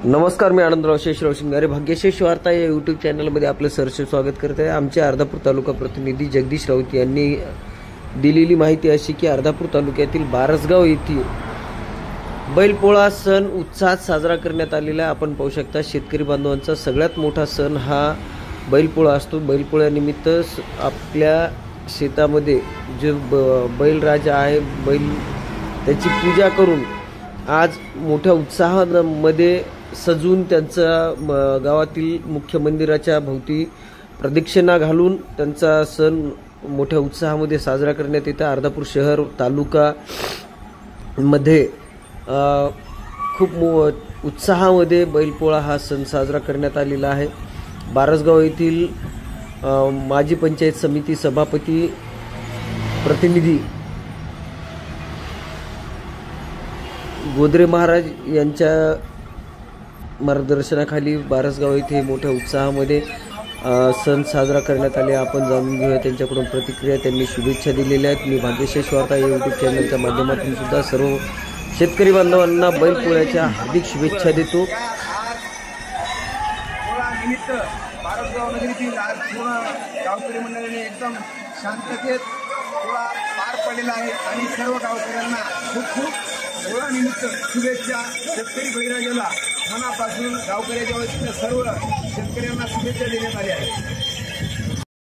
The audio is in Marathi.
नमस्कार, मी आनंदराव शेषराव शिंगारे भाग्यशेष वार्ता या यूट्यूब चॅनलमध्ये आपलं सहर्ष स्वागत करते. आमचे अर्धापूर तालुका प्रतिनिधी जगदीश राऊत यांनी दिलेली माहिती अशी की अर्धापूर तालुक्यातील बारसगाव येथील बैलपोळा सण उत्साहात साजरा करण्यात आलेला आहे. आपण पाहू शकता शेतकरी बांधवांचा सगळ्यात मोठा सण हा बैलपोळा असतो. बैलपोळ्यानिमित्त आपल्या शेतामध्ये जे बैलराजा आहे, बैल त्याची पूजा करून आज मोठ्या उत्साहामध्ये सजून त्यांचा गावातील मुख्य मंदिराच्या भोवती प्रदक्षिणा घालून त्यांचा सण मोठ्या उत्साहामध्ये साजरा करण्यात येतो. अर्धापूर शहर तालुका मध्ये खूप उत्साहामध्ये बैलपोळा हा सण साजरा करण्यात आलेला आहे. बारसगाव येथील माजी पंचायत समिती सभापती प्रतिनिधी गोदरे महाराज यांच्या मार्गदर्शनाखाली बारसगाव येथे मोठ्या उत्साहामध्ये सण साजरा करण्यात आले. आपण जाणून घेऊया त्यांच्याकडून प्रतिक्रिया. त्यांनी शुभेच्छा दिलेल्या आहेत. मी भाग्यशेष वार्ता या यूट्यूब चॅनलच्या माध्यमातून सुद्धा सर्व शेतकरी बांधवांना बैलपोळ्याच्या हार्दिक शुभेच्छा देतो. बारसगाव नगरीतील आज पूर्ण गावकरी मंडळाने एकदम शांततेत पोळा पार पडलेला आहे आणि सर्व गावकऱ्यांना खूप खूप पोळा निमित्त शुभेच्छा. शेतकरी बळीराजाला मनापासून गावकऱ्याच्या वतीने सर्व शेतकऱ्यांना शुभेच्छा देण्यात आल्या आहेत.